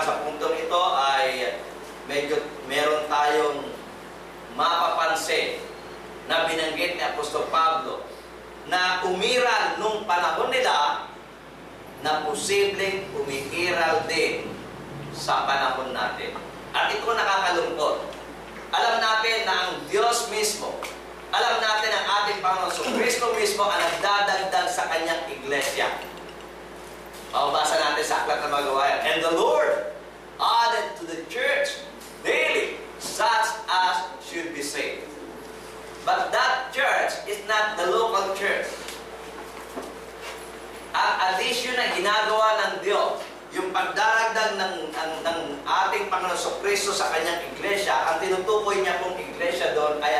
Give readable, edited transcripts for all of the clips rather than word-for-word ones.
baka sa puntong ito ay medyo meron tayong mapapansin na binanggit ni Apostol Pablo na umiral nung panahon nila na posibleng umiiral din sa panahon natin. At ito nakakalungkot. Alam natin na ang Diyos mismo, alam natin ang ating Panginoon Kristo mismo ang nagdadagdag sa kanyang iglesia. Mababasa natin sa Aklat ng Mga Gawain. And the Lord added to the church daily such as should be saved. But that church is not the local church. Ang addition na ginagawa ng Diyos, yung pagdaragdag ng ating Panginoon Kristo sa kanyang iglesia, ang tinutukoy niya pong iglesia doon ay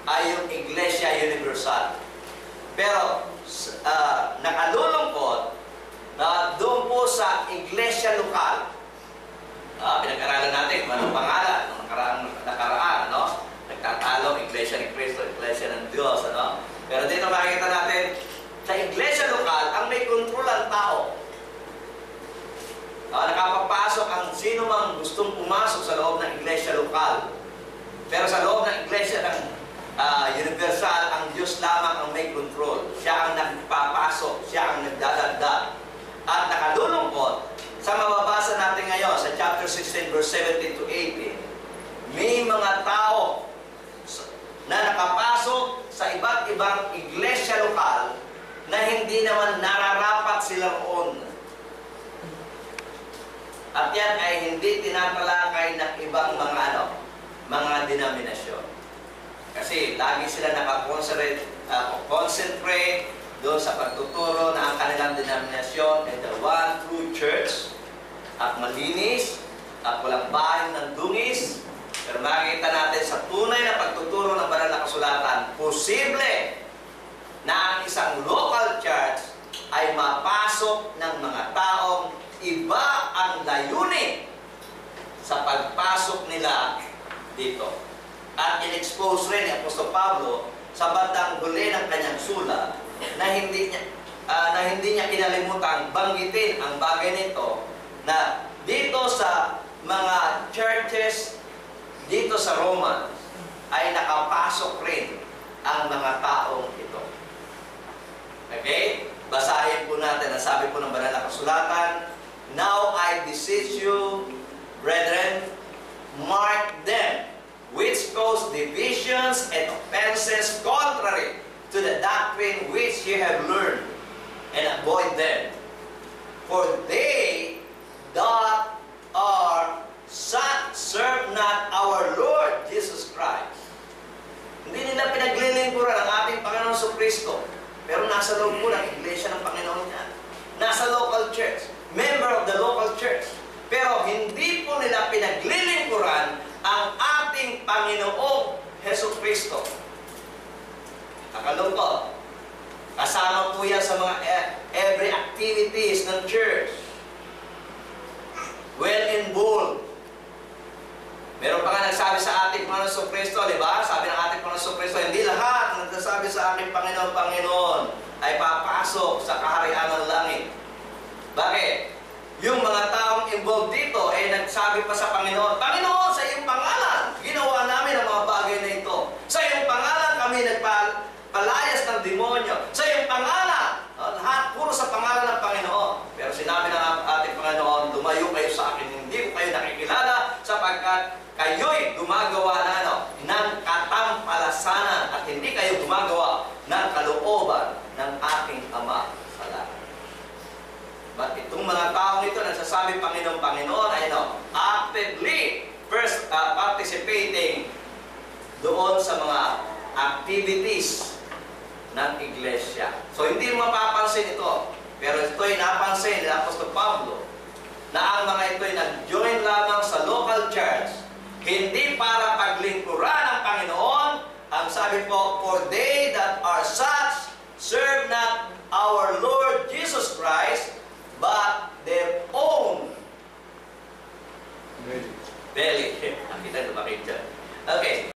ay yung Iglesia Universal. Pero nakalulungkot na doon po sa iglesia lokal, pinag-aralan natin kung anong pangalan ng nakaraan, no? Nagtatalo, iglesia ni Kristo, iglesia ng Diyos, ano? Pero dito makikita natin, sa iglesia lokal, ang may kontrol ang tao. Nakapapasok ang sino mang gustong pumasok sa loob ng iglesia lokal. Pero sa loob ng iglesia ng universal, ang Diyos lamang ang may control. Siya ang nagpapasok, siya ang nagdadagdag. At nakalulungkot, sa mababasa natin ngayon, sa chapter 16, verse 17 to 18, may mga tao na nakapasok sa iba't ibang iglesia lokal na hindi naman nararapat sila roon. At yan ay hindi tinatalakay ng ibang mga denominasyon. Kasi lagi sila nakakonsentrate doon sa pagtuturo na ang kanilang denominasyon ay the one true church at malinis at walang bahay ng dungis. Pero makikita natin sa tunay na pagtuturo ng banal na kasulatan, posible na ang isang local church ay mapasok ng mga taong iba ang layunin sa pagpasok nila dito. At in-expose rin ni Apostol Pablo sa bandang huli ng kanyang sulat na hindi niya kinalimutan banggitin ang bagay nito na dito sa mga churches dito sa Roma ay nakapasok rin ang mga taong ito. Okay? Basahin po natin ang sabi po ng banal na kasulatan. Now I beseech you, brethren, mark them which cause divisions and offenses contrary to the doctrine which ye have learned, and avoid them. For they that are such serve not our Lord Jesus Christ. Hindi nila pinaglilingkuran ang ating Panginoon Kristo, pero nasa loob po ng iglesia ng Panginoon niya. Nasa local church, member of the local church. Pero hindi po nila pinaglilingkuran ang ating Panginoong Hesus Kristo. Nakalungkot. Kasama po yan sa mga every activities ng church. Well involved. Meron pa nga nagsabi sa ating Panginoon Kristo, di ba? Sabi ng ating Panginoon Kristo, hindi lahat ng nagsasabi sa aking Panginoon ay papasok sa kaharian ng langit. Bakit? Yung mga taong involved dito ay nagsabi pa sa Panginoon, Panginoon, sa iyong pangalan, ginawa namin ang mga bagay na ito. Sa iyong pangalan kami nagpalayas ng demonyo. Sa iyong pangalan, lahat puro sa pangalan ng Panginoon. Pero sinabi ng ating Panginoon, lumayo kayo sa akin, hindi ko kayo nakikilala sapagkat kayo'y gumagawa ng katampalasanan at hindi kayo gumagawa ng kalooban ng aking Ama sa langit. But itong mga taong ito, nagsasabi Panginoon ay actively participating doon sa mga activities ng iglesia. So hindi mapapansin ito, pero ito'y napansin ni Apostol Pablo na ang mga ito'y nag-join lamang sa local church, hindi para paglingkuran ng Panginoon. Ang sabi po, for they that are such serve not our Lord Jesus Christ, but their own belly. Nakita ito bakit dyan? Okay.